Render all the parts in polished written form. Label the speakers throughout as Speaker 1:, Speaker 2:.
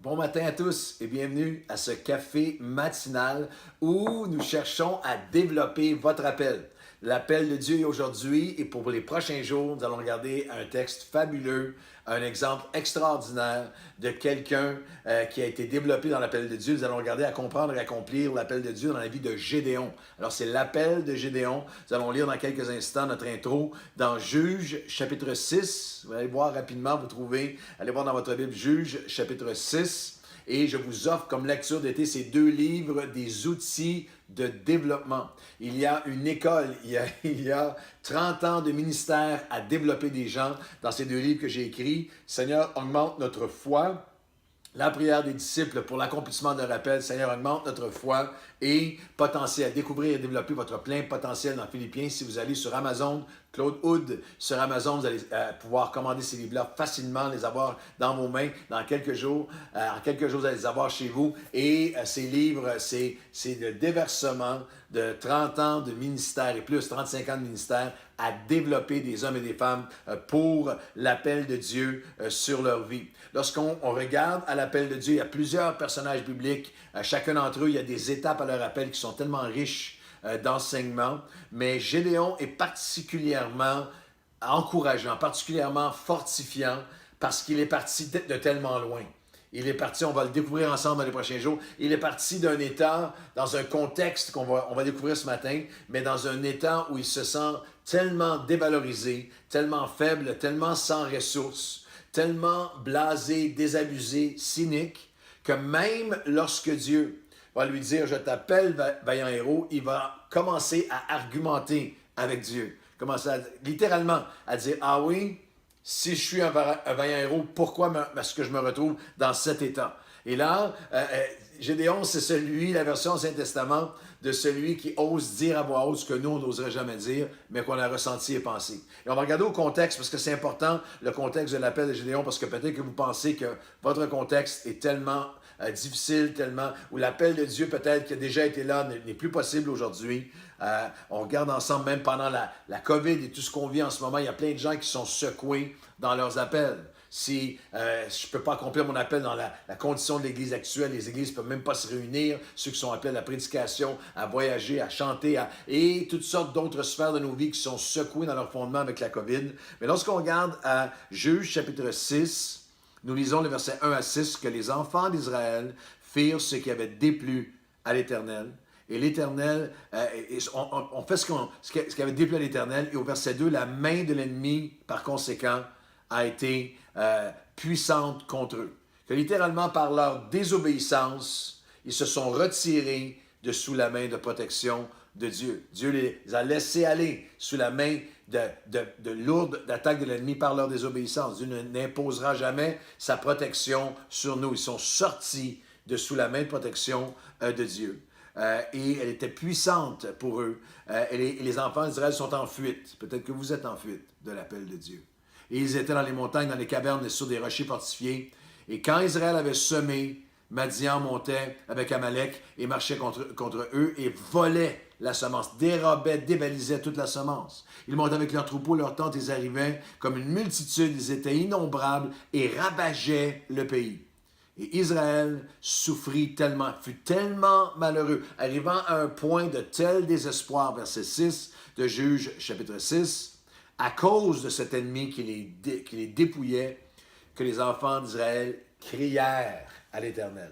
Speaker 1: Bon matin à tous et bienvenue à ce café matinal où nous cherchons à développer votre appel. L'appel de Dieu aujourd'hui et pour les prochains jours, nous allons regarder un texte fabuleux, un exemple extraordinaire de quelqu'un qui a été développé dans l'appel de Dieu. Nous allons regarder à comprendre et accomplir l'appel de Dieu dans la vie de Gédéon. Alors c'est l'appel de Gédéon. Nous allons lire dans quelques instants notre intro dans Juges chapitre 6. Vous allez voir rapidement, vous trouvez, allez voir dans votre Bible Juges chapitre 6. Et je vous offre comme lecture d'été ces deux livres des outils de développement. Il y a une école, il y a 30 ans de ministère à développer des gens dans ces deux livres que j'ai écrits. Seigneur, augmente notre foi. La prière des disciples pour l'accomplissement de leur appel. Seigneur, augmente notre foi et potentiel. Découvrir et développer votre plein potentiel dans Philippiens. Si vous allez sur Amazon, Claude Hood, sur Amazon, vous allez pouvoir commander ces livres-là facilement, les avoir dans vos mains dans quelques jours. En quelques jours, vous allez les avoir chez vous. Et ces livres, c'est le déversement de 30 ans de ministère et plus, 35 ans de ministère à développer des hommes et des femmes pour l'appel de Dieu sur leur vie. Lorsqu'on regarde à l'appel de Dieu, il y a plusieurs personnages bibliques. Chacun d'entre eux, il y a des étapes à leur appel qui sont tellement riches d'enseignements. Mais Gédéon est particulièrement encourageant, particulièrement fortifiant parce qu'il est parti de tellement loin. Il est parti, on va le découvrir ensemble dans les prochains jours, il est parti d'un état, dans un contexte on va découvrir ce matin, mais dans un état où il se sent tellement dévalorisé, tellement faible, tellement sans ressources, tellement blasé, désabusé, cynique, que même lorsque Dieu va lui dire « Je t'appelle vaillant héros », il va commencer à argumenter avec Dieu. Commencer littéralement à dire « Ah oui, si je suis un vaillant héros, pourquoi est-ce que je me retrouve dans cet état? » Et là, Gédéon, c'est celui, la version Ancien Testament, de celui qui ose dire à voix haute ce que nous, on n'oserait jamais dire, mais qu'on a ressenti et pensé. Et on va regarder au contexte, parce que c'est important, le contexte de l'appel de Gédéon, parce que peut-être que vous pensez que votre contexte est tellement difficile, tellement, où l'appel de Dieu peut-être qui a déjà été là n'est plus possible aujourd'hui. On regarde ensemble, même pendant la COVID et tout ce qu'on vit en ce moment, il y a plein de gens qui sont secoués dans leurs appels. Si je ne peux pas accomplir mon appel dans la condition de l'Église actuelle, les églises ne peuvent même pas se réunir, ceux qui sont appelés à la prédication, à voyager, à chanter, et toutes sortes d'autres sphères de nos vies qui sont secouées dans leur fondement avec la COVID. Mais lorsqu'on regarde à Juges chapitre 6, nous lisons les versets 1 à 6, que les enfants d'Israël firent ce qui avait déplu à l'Éternel. Et l'Éternel, on fait ce qui avait déplu à l'Éternel. Et au verset 2, la main de l'ennemi, par conséquent, a été puissante contre eux. Que littéralement, par leur désobéissance, ils se sont retirés de sous la main de protection de Dieu. Dieu les a laissés aller sous la main de lourdes attaques de l'ennemi par leur désobéissance. Dieu n'imposera jamais sa protection sur nous. Ils sont sortis de sous la main de protection de Dieu. Et elle était puissante pour eux. Et les enfants d'Israël sont en fuite. Peut-être que vous êtes en fuite de l'appel de Dieu. Et ils étaient dans les montagnes, dans les cavernes et sur des rochers fortifiés. Et quand Israël avait semé, Madian montait avec Amalek et marchait contre eux et volait la semence, dérobait, dévalisait toute la semence. Ils montaient avec leurs troupeaux, leurs tentes, ils arrivaient comme une multitude, ils étaient innombrables et ravageaient le pays. Et Israël souffrit tellement, fut tellement malheureux, arrivant à un point de tel désespoir, verset 6 de Juges chapitre 6, à cause de cet ennemi qui les dépouillait, que les enfants d'Israël crièrent à l'Éternel.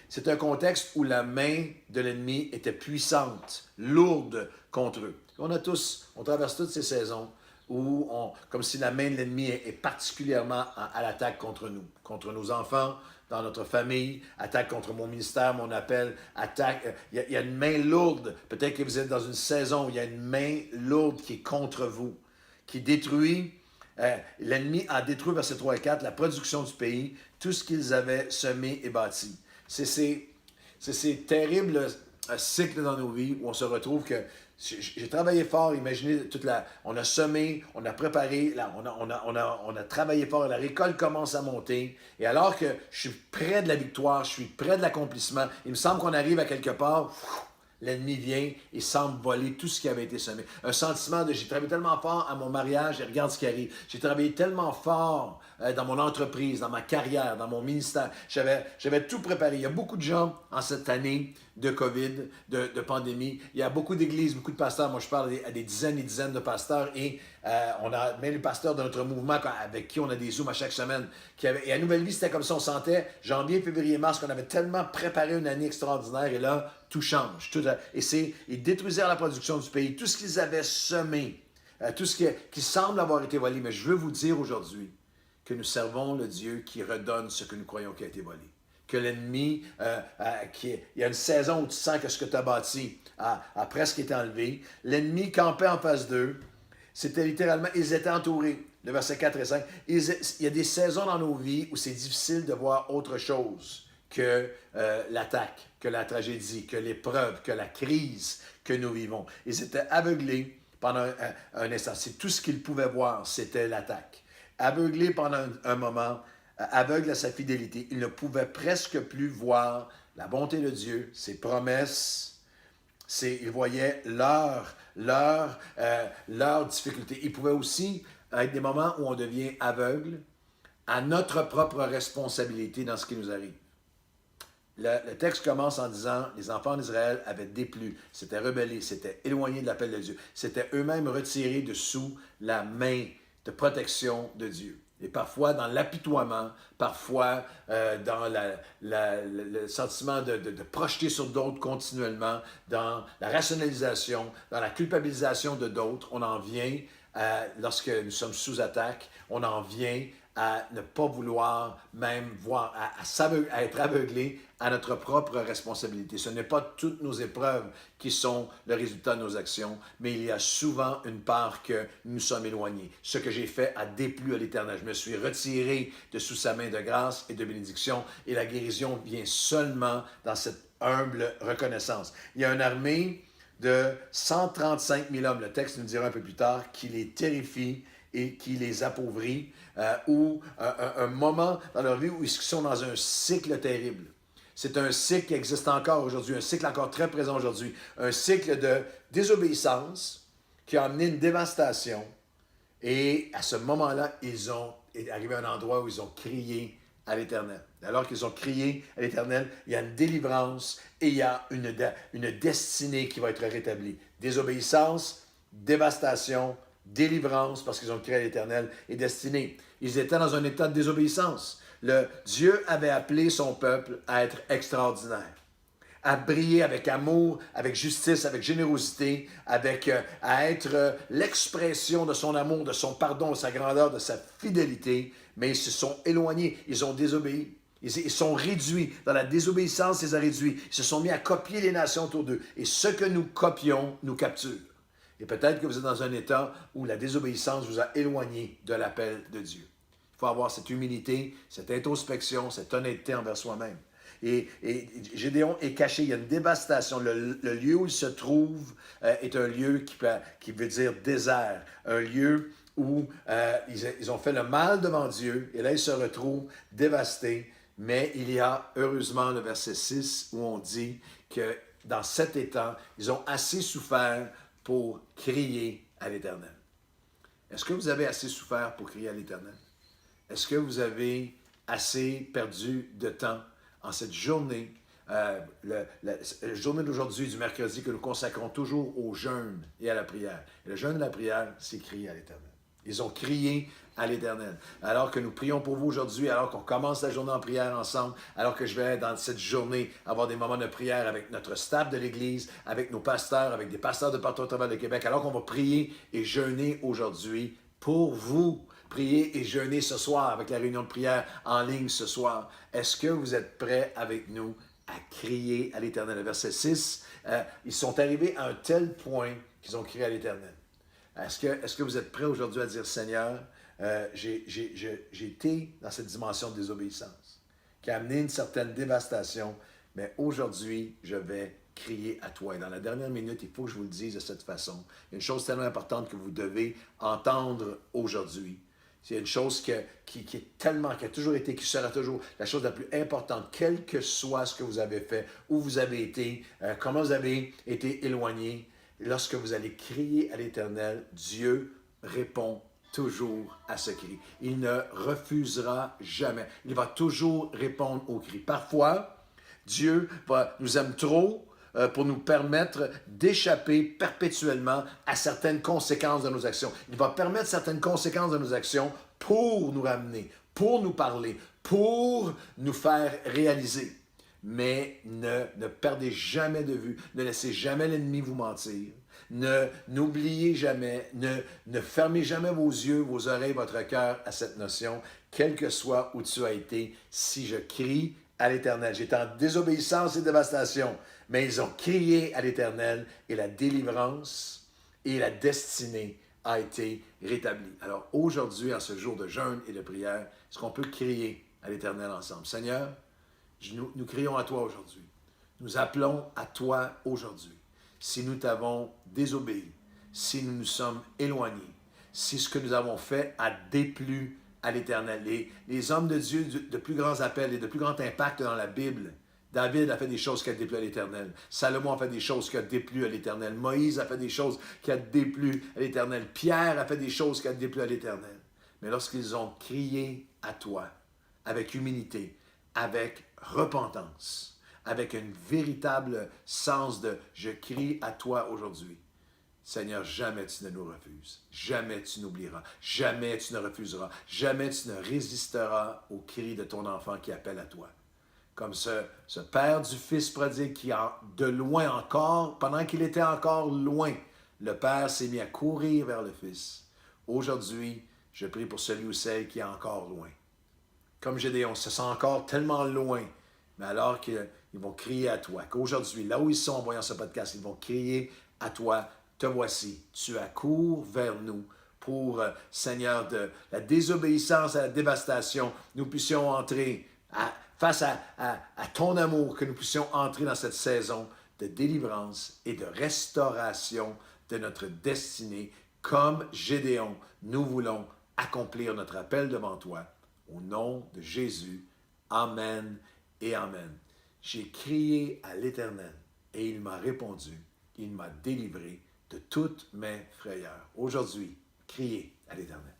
Speaker 1: C'est un contexte où la main de l'ennemi était puissante, lourde contre eux. On traverse toutes ces saisons où, comme si la main de l'ennemi est particulièrement à l'attaque contre nous, contre nos enfants, dans notre famille, attaque contre mon ministère, mon appel, attaque. Il y a une main lourde. Peut-être que vous êtes dans une saison où il y a une main lourde qui est contre vous, qui détruit. L'ennemi a détruit, verset 3 et 4, la production du pays, tout ce qu'ils avaient semé et bâti. C'est ces terribles cycles dans nos vies où on se retrouve que j'ai travaillé fort, imaginez on a semé, on a préparé, on a travaillé fort, la récolte commence à monter, et alors que je suis près de la victoire, je suis près de l'accomplissement, il me semble qu'on arrive à quelque part, l'ennemi vient et semble voler tout ce qui avait été semé. Un sentiment de j'ai travaillé tellement fort à mon mariage et regarde ce qui arrive. J'ai travaillé tellement fort dans mon entreprise, dans ma carrière, dans mon ministère. J'avais tout préparé. Il y a beaucoup de gens en cette année de COVID, de pandémie. Il y a beaucoup d'églises, beaucoup de pasteurs. Moi, je parle à des dizaines et dizaines de pasteurs et on a même les pasteurs de notre mouvement avec qui on a des Zooms à chaque semaine. Et à Nouvelle Vie, c'était comme ça. On sentait janvier, février, mars qu'on avait tellement préparé une année extraordinaire et là, tout change. Ils détruisirent la production du pays. Tout ce qu'ils avaient semé, tout ce qui semble avoir été volé. Mais je veux vous dire aujourd'hui que nous servons le Dieu qui redonne ce que nous croyons qui a été volé. Que l'ennemi, il y a une saison où tu sens que ce que tu as bâti a presque été enlevé. L'ennemi campait en face d'eux. C'était littéralement, ils étaient entourés. Le verset 4 et 5. Il y a des saisons dans nos vies où c'est difficile de voir autre chose que l'attaque, que la tragédie, que l'épreuve, que la crise que nous vivons. Ils étaient aveuglés pendant un instant. C'est tout ce qu'ils pouvaient voir, c'était l'attaque. Aveuglés pendant un moment, aveugle à sa fidélité. Ils ne pouvaient presque plus voir la bonté de Dieu, ses promesses. Ils voyaient leur difficulté. Il pouvait aussi être des moments où on devient aveugle à notre propre responsabilité dans ce qui nous arrive. Le texte commence en disant « Les enfants d'Israël avaient déplu, s'étaient rebellés, s'étaient éloignés de l'appel de Dieu, s'étaient eux-mêmes retirés de sous la main de protection de Dieu. » Et parfois dans l'apitoiement, parfois dans le sentiment de projeter sur d'autres continuellement, dans la rationalisation, dans la culpabilisation de d'autres, on en vient, lorsque nous sommes sous attaque, on en vient à ne pas vouloir même voir, à être aveuglé à notre propre responsabilité. Ce n'est pas toutes nos épreuves qui sont le résultat de nos actions, mais il y a souvent une part que nous sommes éloignés. Ce que j'ai fait a déplu à l'Éternel. Je me suis retiré de sous sa main de grâce et de bénédiction, et la guérison vient seulement dans cette humble reconnaissance. Il y a une armée de 135 000 hommes, le texte nous dira un peu plus tard, qui les terrifie et qui les appauvrit, ou un moment dans leur vie où ils sont dans un cycle terrible. C'est un cycle qui existe encore aujourd'hui, un cycle encore très présent aujourd'hui, un cycle de désobéissance qui a amené une dévastation. Et à ce moment-là, ils ont arrivé à un endroit où ils ont crié à l'Éternel. Alors qu'ils ont crié à l'Éternel, il y a une délivrance et il y a une destinée qui va être rétablie. Désobéissance, dévastation, délivrance parce qu'ils ont crié à l'Éternel et destinée. Ils étaient dans un état de désobéissance. Dieu avait appelé son peuple à être extraordinaire, à briller avec amour, avec justice, avec générosité, à être l'expression de son amour, de son pardon, de sa grandeur, de sa fidélité, mais ils se sont éloignés, ils ont désobéi. Ils sont réduits. Dans la désobéissance, ils les ont réduits. Ils se sont mis à copier les nations autour d'eux. Et ce que nous copions nous capture. Et peut-être que vous êtes dans un état où la désobéissance vous a éloigné de l'appel de Dieu. Il faut avoir cette humilité, cette introspection, cette honnêteté envers soi-même. Et Gédéon est caché, il y a une dévastation. Le lieu où il se trouve est un lieu qui veut dire désert, un lieu où ils ont fait le mal devant Dieu, et là ils se retrouvent dévastés. Mais il y a heureusement le verset 6 où on dit que dans cet état, ils ont assez souffert pour crier à l'Éternel. Est-ce que vous avez assez souffert pour crier à l'Éternel? Est-ce que vous avez assez perdu de temps en cette journée, la journée d'aujourd'hui, du mercredi, que nous consacrons toujours au jeûne et à la prière? Et le jeûne et la prière, c'est crier à l'Éternel. Ils ont crié à l'Éternel. Alors que nous prions pour vous aujourd'hui, alors qu'on commence la journée en prière ensemble, alors que je vais, dans cette journée, avoir des moments de prière avec notre staff de l'Église, avec nos pasteurs, avec des pasteurs de partout au travers de Québec, alors qu'on va prier et jeûner aujourd'hui pour vous. Prier et jeûner ce soir avec la réunion de prière en ligne ce soir. Est-ce que vous êtes prêts avec nous à crier à l'Éternel? Le verset 6, ils sont arrivés à un tel point qu'ils ont crié à l'Éternel. Est-ce que vous êtes prêts aujourd'hui à dire, Seigneur, j'ai été dans cette dimension de désobéissance qui a amené une certaine dévastation, mais aujourd'hui, je vais crier à toi. Et dans la dernière minute, il faut que je vous le dise de cette façon. Il y a une chose tellement importante que vous devez entendre aujourd'hui. C'est une chose qui est tellement, qui a toujours été, qui sera toujours la chose la plus importante, quel que soit ce que vous avez fait, où vous avez été, comment vous avez été éloigné. Lorsque vous allez crier à l'Éternel, Dieu répond toujours à ce cri. Il ne refusera jamais. Il va toujours répondre au cri. Parfois, Dieu nous aime trop pour nous permettre d'échapper perpétuellement à certaines conséquences de nos actions. Il va permettre certaines conséquences de nos actions pour nous ramener, pour nous parler, pour nous faire réaliser. Mais ne perdez jamais de vue, ne laissez jamais l'ennemi vous mentir. N'oubliez jamais, ne fermez jamais vos yeux, vos oreilles, votre cœur à cette notion, quel que soit où tu as été, si je crie à l'Éternel. J'étais en désobéissance et dévastation, mais ils ont crié à l'Éternel et la délivrance et la destinée a été rétablie. Alors aujourd'hui, en ce jour de jeûne et de prière, est-ce qu'on peut crier à l'Éternel ensemble? Seigneur, nous crions à toi aujourd'hui. Nous appelons à toi aujourd'hui. Si nous t'avons désobéi, si nous nous sommes éloignés, si ce que nous avons fait a déplu à l'Éternel. Les hommes de Dieu de plus grands appels et de plus grand impact dans la Bible, David a fait des choses qui ont déplu à l'Éternel. Salomon a fait des choses qui ont déplu à l'Éternel. Moïse a fait des choses qui ont déplu à l'Éternel. Pierre a fait des choses qui ont déplu à l'Éternel. Mais lorsqu'ils ont crié à toi, avec humilité, avec repentance, avec un véritable sens de « je crie à toi aujourd'hui », Seigneur, jamais tu ne nous refuses, jamais tu n'oublieras, jamais tu ne refuseras, jamais tu ne résisteras au cri de ton enfant qui appelle à toi. Comme ce père du fils prodigue qui, de loin encore, pendant qu'il était encore loin, le père s'est mis à courir vers le fils. Aujourd'hui, je prie pour celui ou celle qui est encore loin. Comme Gédéon, se sent encore tellement loin, mais alors qu'ils vont crier à toi, qu'aujourd'hui, là où ils sont en voyant ce podcast, ils vont crier à toi, te voici, tu accours vers nous pour, Seigneur, de la désobéissance à la dévastation, nous puissions entrer face à ton amour, que nous puissions entrer dans cette saison de délivrance et de restauration de notre destinée. Comme Gédéon, nous voulons accomplir notre appel devant toi. Au nom de Jésus, Amen et Amen. J'ai crié à l'Éternel et il m'a répondu. Il m'a délivré de toutes mes frayeurs. Aujourd'hui, criez à l'Éternel.